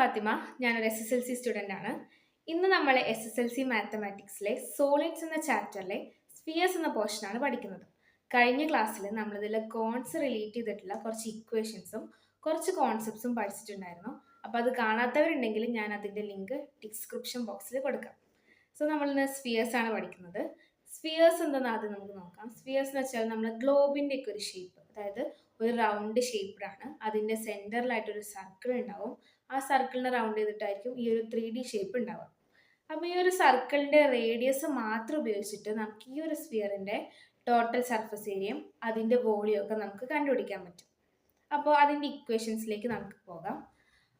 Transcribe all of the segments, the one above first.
ഫാത്തിമ. ഞാനൊരു SSLC student ആണ്. ഇന്ന് നമ്മൾ SSLC മാത്തമാറ്റിക്സിലെ സോളിഡ്സ് എന്ന ചാപ്റ്ററിലെ സ്ഫിയേഴ്സ് എന്ന പോർഷനാണ് പഠിക്കുന്നത്. കഴിഞ്ഞ ക്ലാസ്സിൽ നമ്മളിതിൽ കോൺസ് റിലേറ്റ് ചെയ്തിട്ടുള്ള കുറച്ച് ഇക്വേഷൻസും കുറച്ച് കോൺസെപ്റ്റ്സും പഠിച്ചിട്ടുണ്ടായിരുന്നു. അപ്പോൾ അത് കാണാത്തവരുണ്ടെങ്കിൽ ഞാൻ അതിൻ്റെ ലിങ്ക് ഡിസ്ക്രിപ്ഷൻ ബോക്സിൽ കൊടുക്കാം. സോ നമ്മളിന്ന് സ്ഫിയേഴ്സ് ആണ് പഠിക്കുന്നത്. സ്ഫിയേഴ്സ് എന്താണെന്ന് ആദ്യം നമുക്ക് നോക്കാം. സ്ഫിയേഴ്സ് എന്ന് വെച്ചാൽ നമ്മൾ ഗ്ലോബിൻ്റെ ഒക്കെ ഒരു ഷേപ്പ്, അതായത് ഒരു റൗണ്ട് ഷേപ്പ്ഡാണ്. അതിൻ്റെ സെൻറ്ററിലായിട്ടൊരു സർക്കിൾ ഉണ്ടാവും. ആ സർക്കിളിനെ റൗണ്ട് ചെയ്തിട്ടായിരിക്കും ഈ ഒരു 3D ഷേപ്പ് ഉണ്ടാവുക. അപ്പോൾ ഈ ഒരു സർക്കിളിൻ്റെ റേഡിയസ് മാത്രം ഉപയോഗിച്ചിട്ട് നമുക്ക് ഈ ഒരു സ്ഫിയറിൻ്റെ ടോട്ടൽ സർഫസ് ഏരിയയും അതിൻ്റെ വോളിയം ഒക്കെ നമുക്ക് കണ്ടുപിടിക്കാൻ പറ്റും. അപ്പോൾ അതിൻ്റെ ഇക്വേഷൻസിലേക്ക് നമുക്ക് പോകാം.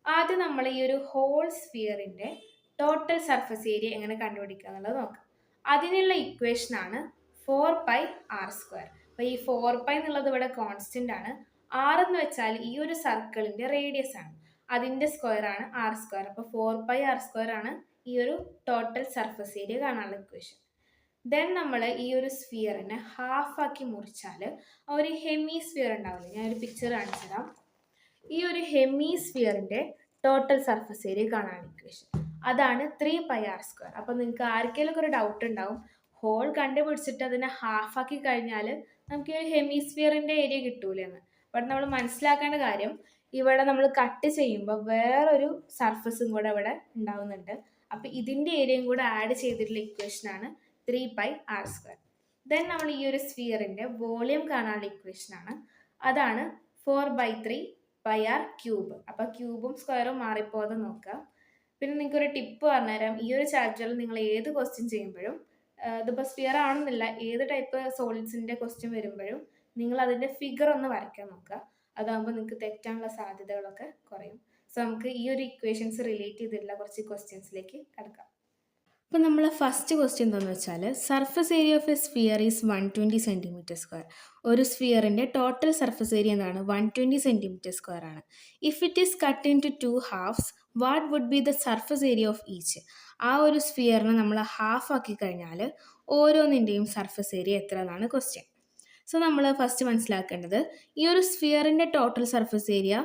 ആദ്യം നമ്മൾ ഈ ഒരു ഹോൾ സ്ഫിയറിൻ്റെ ടോട്ടൽ സർഫസ് ഏരിയ എങ്ങനെ കണ്ടുപിടിക്കുക എന്നുള്ളത് നോക്കാം. അതിനുള്ള ഇക്വേഷനാണ് 4πr². അപ്പോൾ ഈ 4π എന്നുള്ളത് ഇവിടെ കോൺസ്റ്റൻ്റ് ആണ്. r എന്ന് വെച്ചാൽ ഈ ഒരു സർക്കിളിൻ്റെ റേഡിയസ് ആണ്, അതിൻ്റെ സ്ക്വയർ ആണ് r². അപ്പോൾ 4πr² ആണ് ഈ ഒരു ടോട്ടൽ സർഫസ് ഏരിയ കാണാനുള്ള ഇക്വേഷൻ. ദെൻ നമ്മൾ ഈ ഒരു സ്ഫിയറിനെ ഹാഫാക്കി മുറിച്ചാൽ ഒരു ഹെമിസ്ഫിയർ ഉണ്ടാവില്ല. ഞാനൊരു പിക്ചർ കാണിച്ചു തരാം. ഈ ഒരു ഹെമിസ്ഫിയറിൻ്റെ ടോട്ടൽ സർഫസ് ഏരിയ കാണാനുള്ള ഇക്വേഷൻ അതാണ് 3πr². അപ്പോൾ നിങ്ങൾക്ക് ആർക്കെങ്കിലും ഒരു ഡൗട്ട് ഉണ്ടാവും, ഹോൾ കണ്ടുപിടിച്ചിട്ട് അതിനെ ഹാഫാക്കി കഴിഞ്ഞാൽ നമുക്ക് ഈ ഹെമിസ്ഫിയറിൻ്റെ ഏരിയ കിട്ടൂലെന്ന്. ഇവിടെ നമ്മൾ മനസ്സിലാക്കേണ്ട കാര്യം, ഇവിടെ നമ്മൾ കട്ട് ചെയ്യുമ്പോൾ വേറൊരു സർഫസും കൂടെ ഇവിടെ ഉണ്ടാവുന്നുണ്ട്. അപ്പോൾ ഇതിൻ്റെ ഏരിയയും കൂടെ ആഡ് ചെയ്തിട്ടുള്ള ഇക്വേഷനാണ് 3πr². ദെൻ നമ്മൾ ഈ ഒരു സ്ഫിയറിൻ്റെ വോളിയം കാണാനുള്ള ഇക്വേഷനാണ്, അതാണ് 4/3πr³. അപ്പോൾ ക്യൂബും സ്ക്വയറും മാറിപ്പോകാതെ നോക്കുക. പിന്നെ നിങ്ങൾക്കൊരു ടിപ്പ് പറഞ്ഞുതരാം. ഈ ഒരു ചാപ്റ്ററിൽ നിങ്ങൾ ഏത് ക്വസ്റ്റ്യൻ ചെയ്യുമ്പോഴും, ഇതിപ്പോൾ സ്ഫിയർ ആണെന്നില്ല, ഏത് ടൈപ്പ് സോളിഡ്സിൻ്റെ ക്വസ്റ്റ്യൻ വരുമ്പോഴും നിങ്ങൾ അതിൻ്റെ ഫിഗർ ഒന്ന് വരയ്ക്കാൻ നോക്കുക. അതാകുമ്പോൾ നിങ്ങൾക്ക് തെറ്റാനുള്ള സാധ്യതകളൊക്കെ കുറയും. സോ നമുക്ക് ഈ ഒരു ഇക്വേഷൻസ് റിലേറ്റ് ചെയ്തിട്ടുള്ള കുറച്ച് ക്വസ്റ്റ്യൻസിലേക്ക് കിടക്കാം. അപ്പോൾ നമ്മൾ ഫസ്റ്റ് ക്വസ്റ്റ്യൻ എന്താണെന്ന് വെച്ചാൽ, surface area of A sphere is 120 cm². ഒരു സ്ഫിയറിൻ്റെ ടോട്ടൽ സർഫസ് ഏരിയ എന്താണ്? 120 cm² ആണ്. If it is cut into 2 halves, what would be the surface area of each? ആ ഒരു സ്ഫിയറിനെ നമ്മൾ ഹാഫ് ആക്കി കഴിഞ്ഞാൽ ഓരോന്നിൻ്റെയും സർഫസ് ഏരിയ എത്ര എന്നാണ് ക്വസ്റ്റ്യൻ. സോ നമ്മൾ ഫസ്റ്റ് മനസ്സിലാക്കേണ്ടത്, ഈ ഒരു സ്ഫിയറിൻ്റെ ടോട്ടൽ സർഫസ് ഏരിയ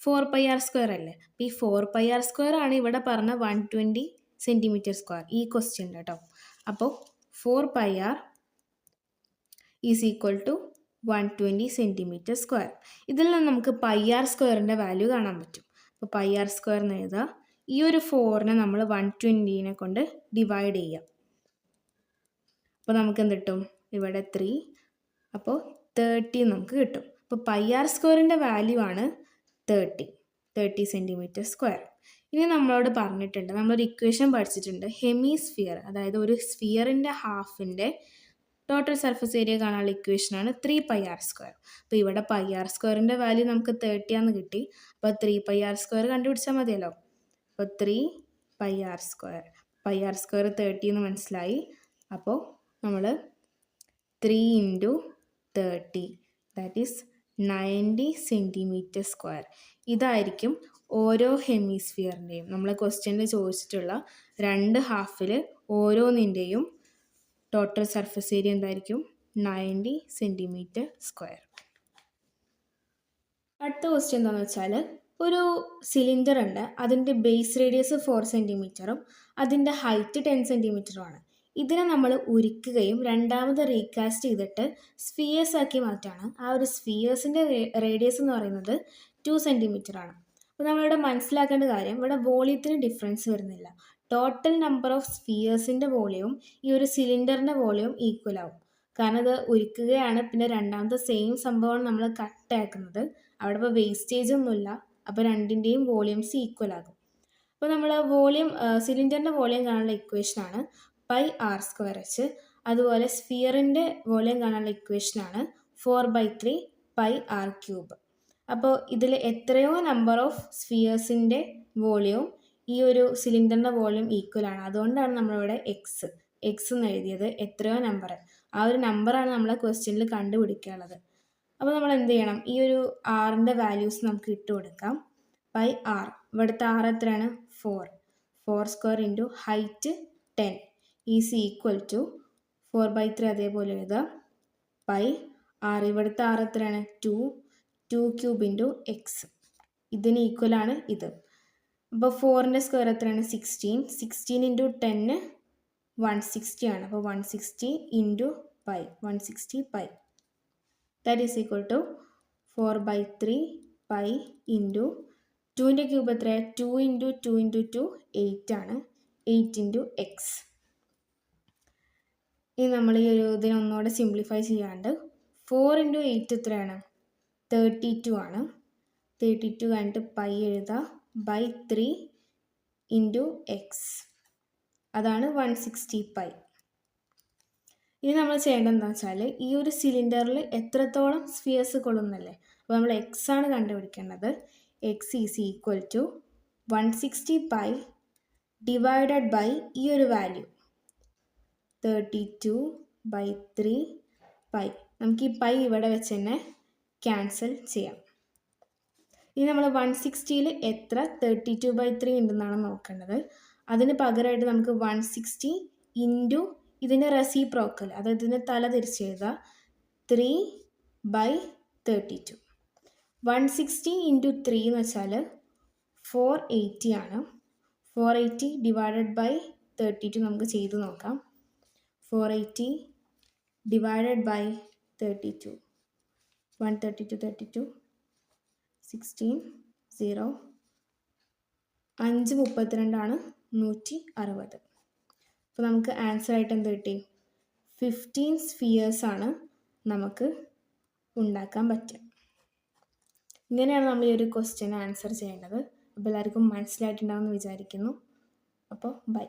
4πr² അല്ലേ. അപ്പോൾ ഈ 4πr² ആണ് ഇവിടെ പറഞ്ഞ 120 cm², ഈ ക്വസ്റ്റ്യൻ കേട്ടോ. അപ്പോൾ 4πr is equal to 120 cm². ഇതിൽ നിന്ന് നമുക്ക് πr² വാല്യൂ കാണാൻ പറ്റും. അപ്പോൾ πr² എന്ന് എഴുതുക. ഈ ഒരു 4നെ നമ്മൾ 120നെ കൊണ്ട് ഡിവൈഡ് ചെയ്യാം. അപ്പോൾ നമുക്ക് എന്ത് കിട്ടും? ഇവിടെ 3, അപ്പോൾ 30 നമുക്ക് കിട്ടും. അപ്പോൾ πr² വാല്യൂ ആണ് 30 cm². ഇനി നമ്മളോട് പറഞ്ഞിട്ടുണ്ട്, നമ്മളൊരു ഇക്വേഷൻ പഠിച്ചിട്ടുണ്ട്, ഹെമിസ്ഫിയർ, അതായത് ഒരു സ്ഫിയറിൻ്റെ ഹാഫിൻ്റെ ടോട്ടൽ സർഫസ് ഏരിയ കാണാനുള്ള ഇക്വേഷനാണ് 3πr². അപ്പോൾ ഇവിടെ πr² വാല്യൂ നമുക്ക് 30 ആണെന്ന് കിട്ടി. അപ്പോൾ 3πr² കണ്ടുപിടിച്ചാൽ മതിയല്ലോ. അപ്പോൾ 3πr², πr² 30 എന്ന് മനസ്സിലായി. അപ്പോൾ നമ്മൾ 3 × 30, ദാറ്റ് ഈസ് 90 cm². ഇതായിരിക്കും ഓരോ ഹെമിസ്ഫിയറിൻ്റെയും, നമ്മളെ ക്വസ്റ്റ്യനിൽ ചോദിച്ചിട്ടുള്ള 2 ഹാഫിൽ ഓരോന്നിൻ്റെയും ടോട്ടൽ സർഫസ് ഏരിയ എന്തായിരിക്കും? 90 cm². അടുത്ത ക്വസ്റ്റ്യൻ എന്താണെന്ന് വെച്ചാൽ, ഒരു സിലിണ്ടർ ഉണ്ട്, അതിൻ്റെ ബേസ് റേഡിയസ് 4 cm അതിൻ്റെ ഹൈറ്റ് 10 cm ആണ്. ഇതിനെ നമ്മൾ ഉരുക്കുകയും രണ്ടാമത് റീകാസ്റ്റ് ചെയ്തിട്ട് സ്ഫിയേഴ്സ് ആക്കി മാറ്റാണ്. ആ ഒരു സ്ഫിയേഴ്സിൻ്റെ റേഡിയസ് എന്ന് പറയുന്നത് 2 cm ആണ്. അപ്പോൾ നമ്മളിവിടെ മനസ്സിലാക്കേണ്ട കാര്യം, ഇവിടെ വോളിയത്തിന് ഡിഫറൻസ് വരുന്നില്ല. ടോട്ടൽ നമ്പർ ഓഫ് സ്ഫിയേഴ്സിൻ്റെ വോളിയവും ഈ ഒരു സിലിണ്ടറിൻ്റെ വോളിയവും ഈക്വൽ ആവും. കാരണം ഇത് ഉരുക്കുകയാണ്, പിന്നെ രണ്ടാമത്തെ സെയിം സംഭവമാണ് നമ്മൾ കട്ടാക്കുന്നത്. അവിടെ ഇപ്പോൾ വേസ്റ്റേജ് ഒന്നുമില്ല. അപ്പോൾ രണ്ടിൻ്റെയും വോളിയംസ് ഈക്വൽ ആകും. അപ്പോൾ നമ്മൾ വോളിയം, സിലിണ്ടറിൻ്റെ വോളിയം കാണാനുള്ള ഇക്വേഷനാണ് πr²h. അതുപോലെ സ്ഫിയറിൻ്റെ വോളിയം കാണാനുള്ള ഇക്വേഷനാണ് 4/3πr³. അപ്പോൾ ഇതിൽ എത്രയോ നമ്പർ ഓഫ് സ്ഫിയേഴ്സിൻ്റെ വോളിയവും ഈ ഒരു സിലിണ്ടറിൻ്റെ വോളിയം ഈക്വൽ ആണ്. അതുകൊണ്ടാണ് നമ്മളിവിടെ എക്സ് എന്ന് എഴുതിയത്, എത്രയോ നമ്പർ. ആ ഒരു നമ്പറാണ് നമ്മളെ ക്വസ്റ്റ്യനിൽ കണ്ടുപിടിക്കാനുള്ളത്. അപ്പോൾ നമ്മൾ എന്ത് ചെയ്യണം? ഈ ഒരു ആറിൻ്റെ വാല്യൂസ് നമുക്ക് ഇട്ട് കൊടുക്കാം. πr, ഇവിടുത്തെ r എത്രയാണ്? 4² into height 10 is equal to 4/3. അതേപോലെ എഴുതുക. πr, ഇവിടുത്തെ r എത്രയാണ്? 2³ ഇൻറ്റു x. ഇതിന് ഈക്വലാണ് ഇത്. അപ്പോൾ 4ൻ്റെ സ്ക്വയർ എത്രയാണ്? 16. 16 ഇൻറ്റു 10 160 ആണ്. അപ്പോൾ 160 into pi, 160 pi. That is equal to 4/3 pi into 2ൻ്റെ ക്യൂബ് എത്രയാണ്? 2 ഇൻറ്റു 2 ഇൻറ്റു 2 8 ആണ്. 8 ഇൻറ്റു എക്സ്. ഇനി നമ്മൾ ഈ ഒരു ഇതിനൊന്നുകൂടെ സിംപ്ലിഫൈ ചെയ്യാണ്ട് 4 ഇൻറ്റു 8 എത്രയാണ്? 32 ആണ്. 32 കഴിഞ്ഞിട്ട് പൈ എഴുതുക ബൈ 3 ഇൻറ്റു എക്സ്. അതാണ് 160 പൈ. ഇനി നമ്മൾ ചെയ്യേണ്ടത് എന്താണെന്ന് വെച്ചാൽ ഈ ഒരു സിലിണ്ടറിൽ എത്രത്തോളം സ്ഫിയേഴ്സ് കൊള്ളുന്നല്ലേ. അപ്പോൾ നമ്മൾ എക്സ് ആണ് കണ്ടുപിടിക്കേണ്ടത്. X is equal to 160 pi divided by ഈ ഒരു വാല്യൂ 32/3 പൈ. നമുക്ക് ഈ പൈ ഇവിടെ വെച്ച് തന്നെ ക്യാൻസൽ ചെയ്യാം. ഇനി നമ്മൾ 160ൽ എത്ര 32/3 ഉണ്ടെന്നാണ് നോക്കേണ്ടത്. അതിന് പകരമായിട്ട് നമുക്ക് 160 ഇൻറ്റു ഇതിൻ്റെ റെസിപ്രോക്കൽ, അതായത് ഇതിൻ്റെ തല തിരിച്ചെഴുതുക 3/32. 160 ഇൻറ്റു 3 എന്ന് വെച്ചാൽ 480 ആണ്. 480 ഡിവൈഡഡ് ബൈ 32 നമുക്ക് ചെയ്ത് നോക്കാം. 480 ഡിവൈഡഡ് ബൈ 32, 132 32 16 0 5 32 ആണ് 160. അപ്പോൾ നമുക്ക് ആൻസർ ആയിട്ട് എന്ത് കിട്ടി? 15 സ്ഫിയേഴ്സ് ആണ് നമുക്ക് ഉണ്ടാക്കാൻ പറ്റുക. ഇങ്ങനെയാണ് നമ്മൾ ഈ ഒരു ക്വസ്റ്റ്യൻ ആൻസർ ചെയ്യേണ്ടത്. അപ്പോൾ എല്ലാവർക്കും മനസ്സിലായിട്ടുണ്ടാവുമെന്ന് വിചാരിക്കുന്നു. അപ്പോൾ ബൈ.